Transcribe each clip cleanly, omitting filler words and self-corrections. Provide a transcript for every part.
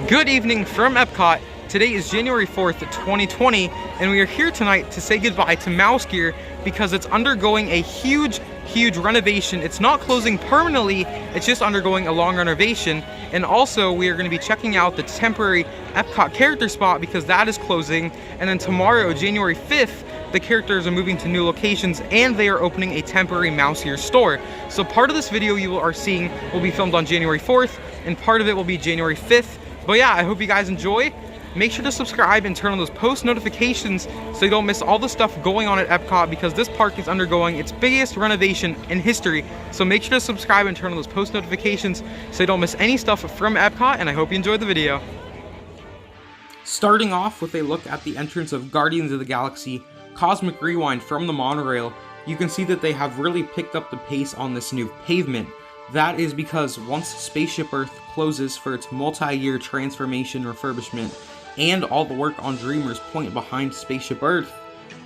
Good evening from EPCOT. Today is January 4th, 2020, and we are here tonight to say goodbye to MouseGear because it's undergoing a huge renovation. It's not closing permanently, it's just undergoing a long renovation. And also we are going to be checking out the temporary EPCOT Character Spot because that is closing. And then tomorrow, January 5th, the characters are moving to new locations and they are opening a temporary MouseGear Store. So part of this video you are seeing will be filmed on January 4th and part of it will be January 5th. But yeah, I hope you guys enjoy. Make sure to subscribe and turn on those post notifications so you don't miss all the stuff going on at EPCOT because this park is undergoing its biggest renovation in history. So make sure to subscribe and turn on those post notifications so you don't miss any stuff from EPCOT, and I hope you enjoyed the video. Starting off with a look at the entrance of Guardians of the Galaxy Cosmic Rewind from the monorail, you can see that they have really picked up the pace on this new pavement. That is because once Spaceship Earth closes for its multi-year transformation refurbishment and all the work on Dreamer's Point behind Spaceship Earth,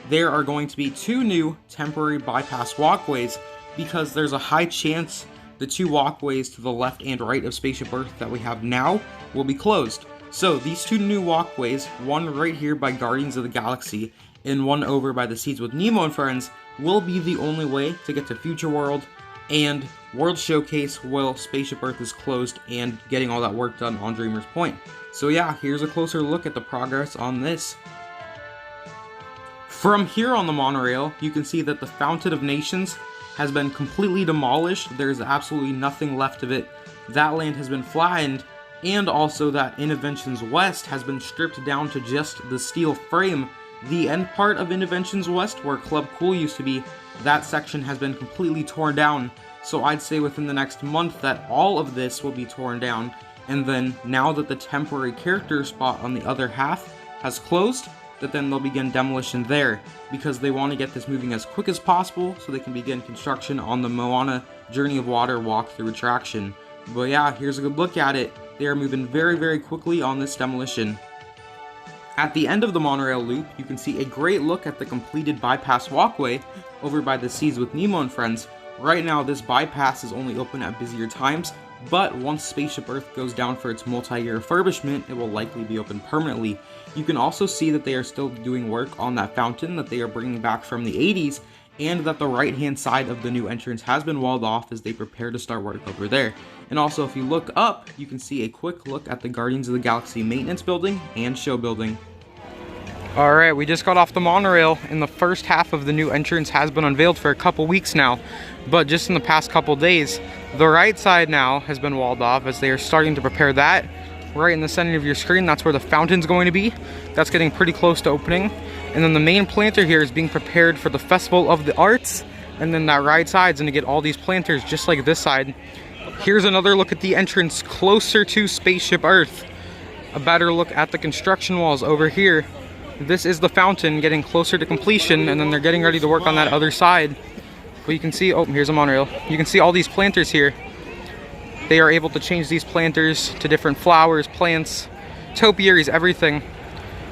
there are going to be two new temporary bypass walkways because there's a high chance the two walkways to the left and right of Spaceship Earth that we have now will be closed. So these two new walkways, one right here by Guardians of the Galaxy and one over by the Seeds with Nemo and Friends, will be the only way to get to Future World and World Showcase while Spaceship Earth is closed and getting all that work done on Dreamer's Point. So yeah, here's a closer look at the progress on this. From here on the monorail, you can see that the Fountain of Nations has been completely demolished. There's absolutely nothing left of it. That land has been flattened, and also that Innoventions West has been stripped down to just the steel frame. The end part of Innoventions West, where Club Cool used to be, that section has been completely torn down. So I'd say within the next month that all of this will be torn down. And then now that the temporary character spot on the other half has closed, that then they'll begin demolition there because they want to get this moving as quick as possible so they can begin construction on the Moana Journey of Water walk-through attraction. But yeah, here's a good look at it. They are moving very quickly on this demolition. At the end of the monorail loop, you can see a great look at the completed bypass walkway over by the Seas with Nemo and Friends. Right now, this bypass is only open at busier times, but once Spaceship Earth goes down for its multi-year refurbishment, it will likely be open permanently. You can also see that they are still doing work on that fountain that they are bringing back from the 80s, and that the right-hand side of the new entrance has been walled off as they prepare to start work over there. And also, if you look up, you can see a quick look at the Guardians of the Galaxy maintenance building and show building. Alright, we just got off the monorail and the first half of the new entrance has been unveiled for a couple weeks now. But just in the past couple days, the right side now has been walled off as they are starting to prepare that. Right in the center of your screen, that's where the fountain's going to be. That's getting pretty close to opening. And then the main planter here is being prepared for the Festival of the Arts. And then that right side's going to get all these planters just like this side. Here's another look at the entrance closer to Spaceship Earth. A better look at the construction walls over here. This is the fountain getting closer to completion, and then they're getting ready to work on that other side. But you can see, oh, here's a monorail. You can see all these planters here. They are able to change these planters to different flowers, plants, topiaries, everything.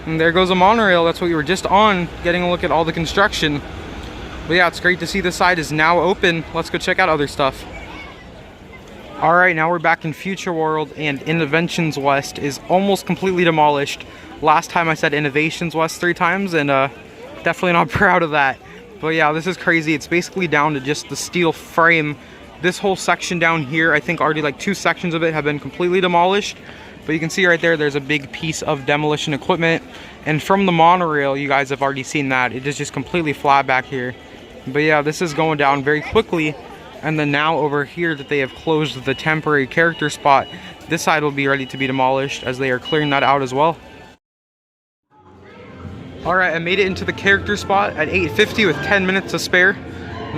And there goes a monorail. That's what we were just on, getting a look at all the construction. But yeah, it's great to see this side is now open. Let's go check out other stuff. Alright, now we're back in Future World, and Innoventions West is almost completely demolished. Last time I said Innoventions West 3 times, and definitely not proud of that. But yeah, this is crazy. It's basically down to just the steel frame. This whole section down here, I think already like 2 sections of it have been completely demolished. But you can see right there, there's a big piece of demolition equipment. And from the monorail, you guys have already seen that. It is just completely flat back here. But yeah, this is going down very quickly. And then now over here that they have closed the temporary character spot, this side will be ready to be demolished as they are clearing that out as well. Alright, I made it into the character spot at 8:50 with 10 minutes to spare.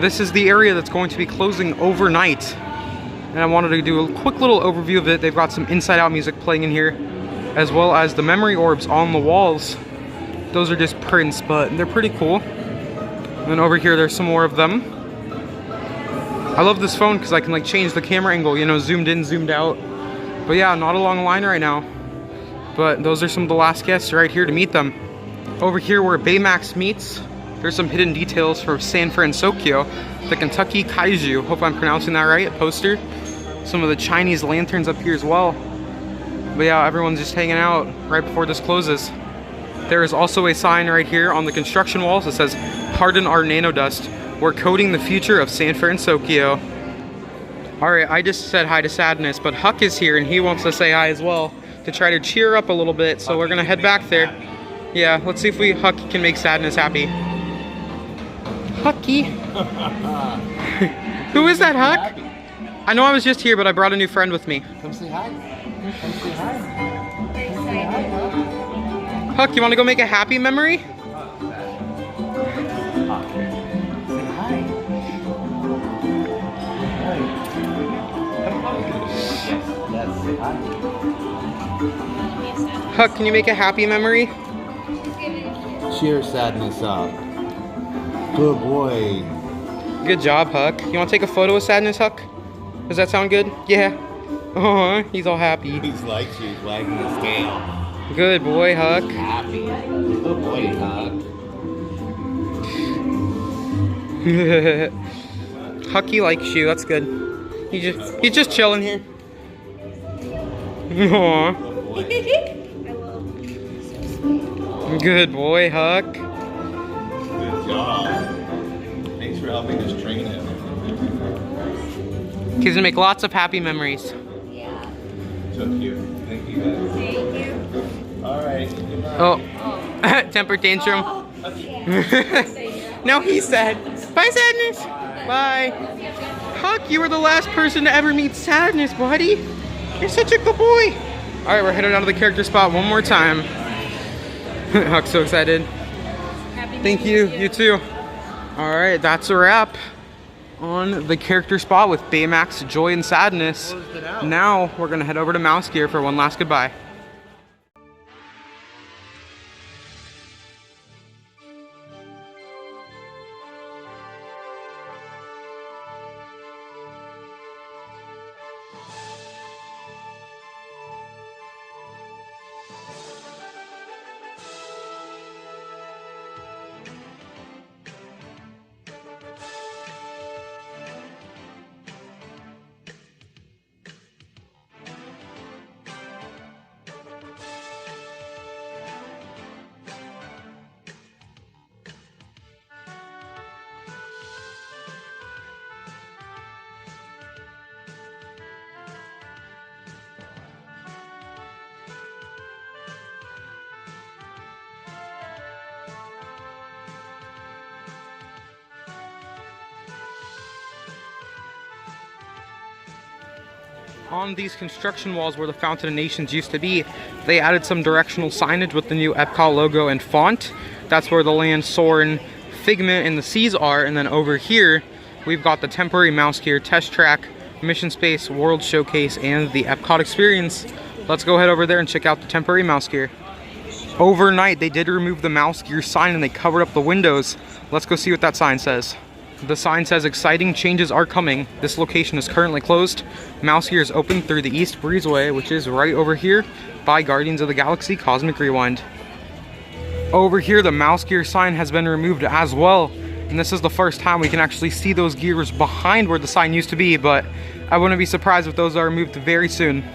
This is the area that's going to be closing overnight. And I wanted to do a quick little overview of it. They've got some inside out music playing in here, as well as the memory orbs on the walls. Those are just prints, but they're pretty cool. And then over here there's some more of them. I love this phone because I can like change the camera angle, you know, zoomed in, zoomed out. But yeah, not a long line right now. But those are some of the last guests right here to meet them. Over here where Baymax meets, there's some hidden details for San Francisco, the Kentucky Kaiju. Hope I'm pronouncing that right, poster. Some of the Chinese lanterns up here as well. But yeah, everyone's just hanging out right before this closes. There is also a sign right here on the construction walls that says, "Pardon our nanodust. We're coding the future of San Francisco." Alright, I just said hi to Sadness, but Huck is here and he wants to say hi as well to try to cheer up a little bit. So we're gonna head back there. Yeah, let's see if Huck can make Sadness happy. Hucky. Who is that, Huck? I know I was just here, but I brought a new friend with me. Come say hi. Come say hi. Huck, you want to go make a happy memory? Say hi. Yes, say hi. Huck, can you make a happy memory? Cheer Sadness up. Good boy. Good job, Huck. You want to take a photo of Sadness, Huck? Does that sound good? Yeah. Oh, he's all happy. He's like you, wagging his tail. Good boy, Huck. Happy. Good boy, Huck. Hucky likes you. That's good. He's just chilling here. Aww. Good boy, Huck. Good job. Thanks for helping us train him. He's gonna make lots of happy memories. Yeah. So cute. Thank you, guys. Thank you. All right. Goodbye. Oh, temper tantrum. No, he said. Bye, Sadness. Bye. Huck, you were the last person to ever meet Sadness, buddy. You're such a good boy. All right, we're heading down to the character spot one more time. Huck's so excited. Thank you. You too. All right, that's a wrap on the character spot with Baymax, Joy, and Sadness. Now we're gonna head over to MouseGear for one last goodbye. On these construction walls where the Fountain of Nations used to be, they added some directional signage with the new EPCOT logo and font. That's where the land, Soarin', Figment, and the Seas are. And then over here, we've got the temporary MouseGear test track, mission space, world showcase, and the EPCOT experience. Let's go head over there and check out the temporary MouseGear. Overnight, they did remove the MouseGear sign and they covered up the windows. Let's go see what that sign says. The sign says, "Exciting changes are coming. This location is currently closed. MouseGear is open through the East Breezeway, which is right over here by Guardians of the Galaxy Cosmic Rewind." Over here, the MouseGear sign has been removed as well. And this is the first time we can actually see those gears behind where the sign used to be, but I wouldn't be surprised if those are removed very soon.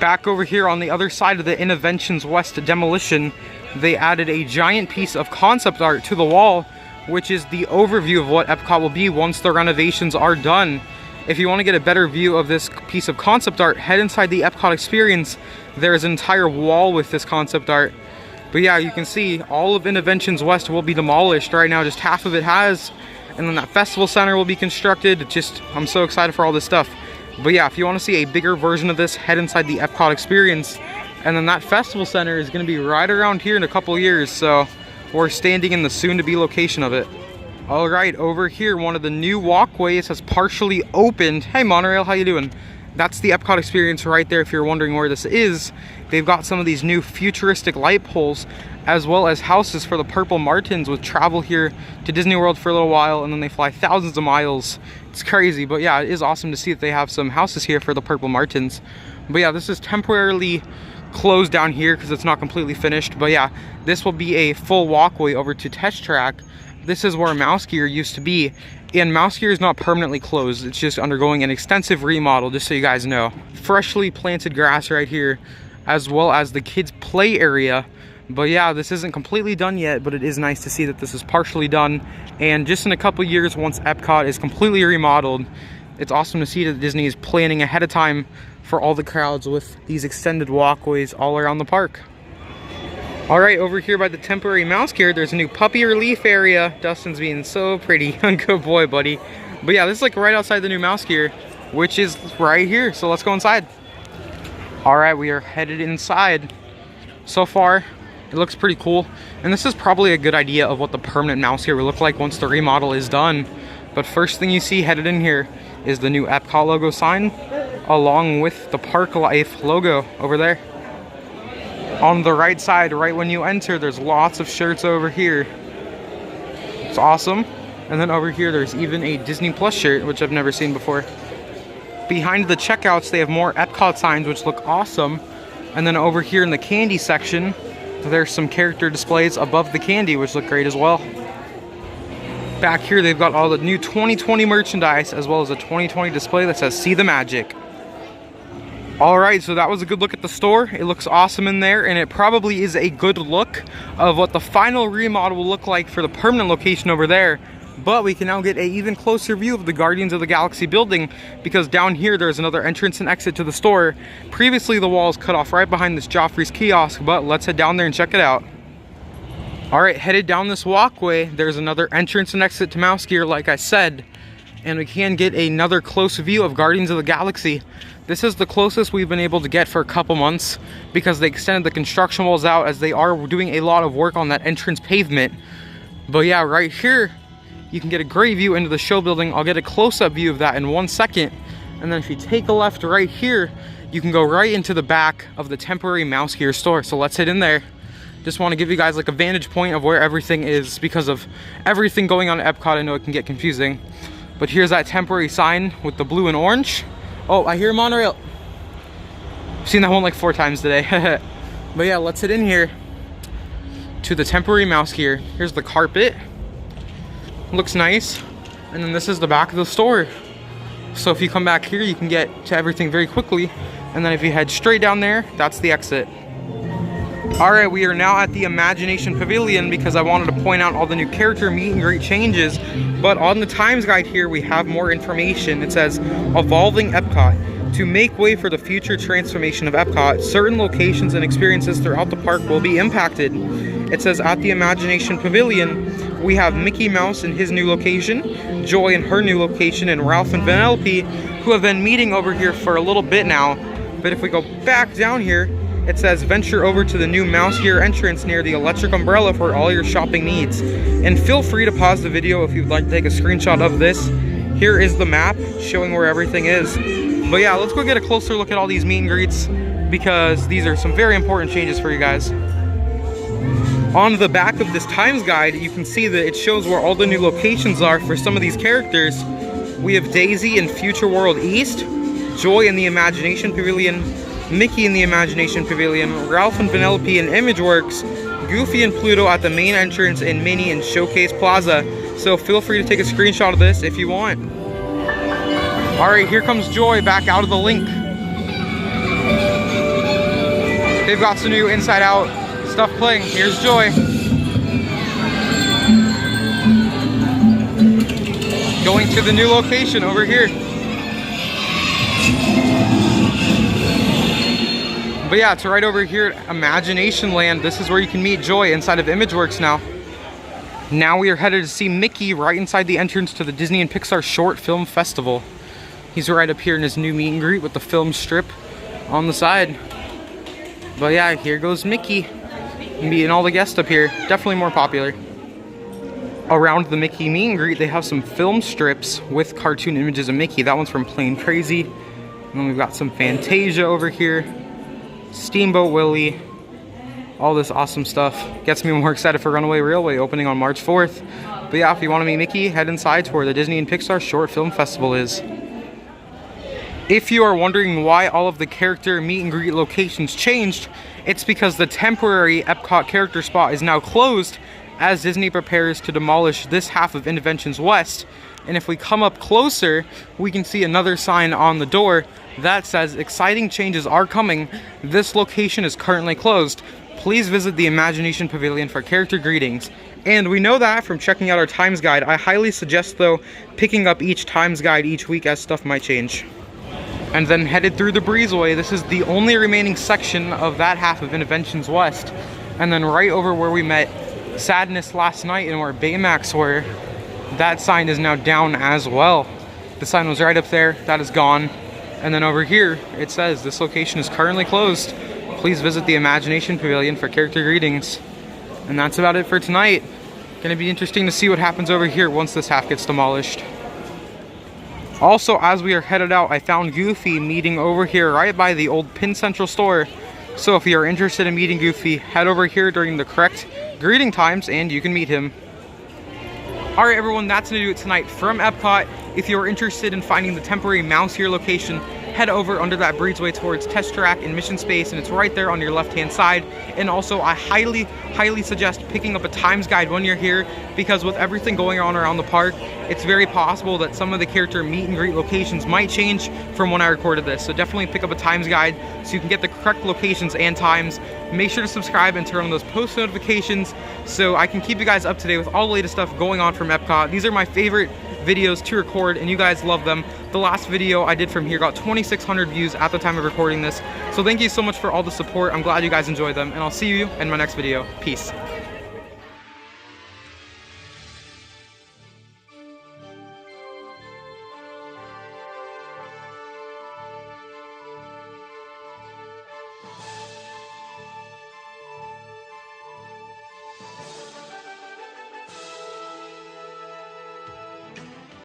Back over here on the other side of the Innoventions West Demolition, they added a giant piece of concept art to the wall, which is the overview of what EPCOT will be once the renovations are done. If you want to get a better view of this piece of concept art, head inside the EPCOT experience. There is an entire wall with this concept art. But yeah, you can see all of Innoventions West will be demolished. Right now, just half of it has. And then that festival center will be constructed. I'm so excited for all this stuff. But yeah, if you want to see a bigger version of this, head inside the EPCOT experience. And then that festival center is going to be right around here in a couple years. So we're standing in the soon-to-be location of it. All right, over here, one of the new walkways has partially opened. Hey, monorail, how you doing? That's the EPCOT experience right there if you're wondering where this is. They've got some of these new futuristic light poles, as well as houses for the Purple Martins, which travel here to Disney World for a little while, and then they fly thousands of miles. It's crazy, but yeah, it is awesome to see that they have some houses here for the Purple Martins. But yeah, this is temporarily closed down here because it's not completely finished. But yeah, this will be a full walkway over to Test Track. this is where MouseGear used to be. And MouseGear is not permanently closed. It's just undergoing an extensive remodel, just so you guys know. Freshly planted grass right here, as well as the kids' play area. But yeah, this isn't completely done yet, but it is nice to see that this is partially done. And just in a couple years, once EPCOT is completely remodeled, it's awesome to see that Disney is planning ahead of time for all the crowds with these extended walkways all around the park. All right, over here by the temporary MouseGear, there's a new puppy relief area. Dustin's being so pretty. Good boy, buddy. But yeah, this is like right outside the new MouseGear, which is right here. So let's go inside. All right, we are headed inside. So far, it looks pretty cool. And this is probably a good idea of what the permanent MouseGear will look like once the remodel is done. But first thing you see headed in here is the new EPCOT logo sign, along with the Park Life logo over there. On the right side, right when you enter, there's lots of shirts over here. It's awesome. And then over here, there's even a Disney Plus shirt, which I've never seen before. Behind the checkouts, they have more EPCOT signs, which look awesome. And then over here in the candy section, there's some character displays above the candy, which look great as well. Back here, they've got all the new 2020 merchandise, as well as a 2020 display that says "See the Magic." All right, so that was a good look at the store. It looks awesome in there, and it probably is a good look of what the final remodel will look like for the permanent location over there. But we can now get an even closer view of the Guardians of the Galaxy building, because down here there's another entrance and exit to the store. Previously, the wall is cut off right behind this Joffrey's kiosk, but let's head down there and check it out. All right, headed down this walkway, there's another entrance and exit to MouseGear, like I said, and we can get another close view of Guardians of the Galaxy. This is the closest we've been able to get for a couple months, because they extended the construction walls out, as they are doing a lot of work on that entrance pavement. But yeah, right here, you can get a great view into the show building. I'll get a close-up view of that in 1 second. And then if you take a left right here, you can go right into the back of the temporary MouseGear store. So let's head in there. Just want to give you guys like a vantage point of where everything is, because of everything going on at EPCOT. I know it can get confusing. But here's that temporary sign with the blue and orange. Oh, I hear monorail. I've seen that one like 4 times today. But yeah, let's head in here to the temporary MouseGear. Here's the carpet. Looks nice. And then this is the back of the store. So if you come back here, you can get to everything very quickly. And then if you head straight down there, that's the exit. All right, we are now at the Imagination Pavilion, because I wanted to point out all the new character meet and greet changes. But on the Times Guide here, we have more information. It says, evolving EPCOT. To make way for the future transformation of EPCOT, certain locations and experiences throughout the park will be impacted. It says, at the Imagination Pavilion, we have Mickey Mouse in his new location, Joy in her new location, and Ralph and Vanellope, who have been meeting over here for a little bit now. But if we go back down here, it says, venture over to the new MouseGear entrance near the electric umbrella for all your shopping needs. And feel free to pause the video if you'd like to take a screenshot of this. Here is the map showing where everything is. But yeah, let's go get a closer look at all these meet and greets, because these are some very important changes for you guys. On the back of this Times Guide, you can see that it shows where all the new locations are for some of these characters. We have Daisy in Future World East, Joy in the Imagination Pavilion, Mickey in the Imagination Pavilion, Ralph and Vanellope in Imageworks, Goofy and Pluto at the main entrance, and Minnie in Showcase Plaza. So feel free to take a screenshot of this if you want. All right, here comes Joy back out of the link. They've got some new Inside Out stuff playing. Here's Joy. Going to the new location over here. But yeah, it's right over here at Imagination Land. This is where you can meet Joy inside of Imageworks now. Now we are headed to see Mickey right inside the entrance to the Disney and Pixar Short Film Festival. He's right up here in his new meet and greet with the film strip on the side. But yeah, here goes Mickey. Meeting all the guests up here. Definitely more popular. Around the Mickey meet and greet, they have some film strips with cartoon images of Mickey. That one's from Plain Crazy. And then we've got some Fantasia over here. Steamboat Willie, all this awesome stuff. Gets me more excited for Runaway Railway opening on March 4th. But yeah, if you want to meet Mickey, head inside to where the Disney and Pixar Short Film Festival is. If you are wondering why all of the character meet and greet locations changed, it's because the temporary EPCOT Character Spot is now closed, as Disney prepares to demolish this half of Innoventions West. And if we come up closer, we can see another sign on the door that says, "Exciting changes are coming. This location is currently closed. Please visit the Imagination Pavilion for character greetings." And we know that from checking out our times guide. I highly suggest, though, picking up each times guide each week as stuff might change. And then headed through the breezeway, this is the only remaining section of that half of Innoventions West. And then right over where we met Sadness last night and where Baymax were, that sign is now down as well. The sign was right up there, that is gone. And then over here, it says, "This location is currently closed. Please visit the Imagination Pavilion for character greetings." And that's about it for tonight. Gonna be interesting to see what happens over here once this half gets demolished. Also, as we are headed out, I found Goofy meeting over here right by the old Pin Central store. So if you're interested in meeting Goofy, head over here during the correct greeting times and you can meet him. Alright everyone, that's gonna do it tonight from Epcot. If you're interested in finding the temporary MouseGear location, head over under that breezeway towards Test Track and Mission Space, and it's right there on your left-hand side. And also, I highly suggest picking up a times guide when you're here, because with everything going on around the park, it's very possible that some of the character meet and greet locations might change from when I recorded this. So definitely pick up a times guide so you can get the correct locations and times. Make sure to subscribe and turn on those post notifications so I can keep you guys up to date with all the latest stuff going on from Epcot. These are my favorite videos to record and you guys love them. The last video I did from here got 2,600 views at the time of recording this. So thank you so much for all the support. I'm glad you guys enjoyed them, and I'll see you in my next video. Peace.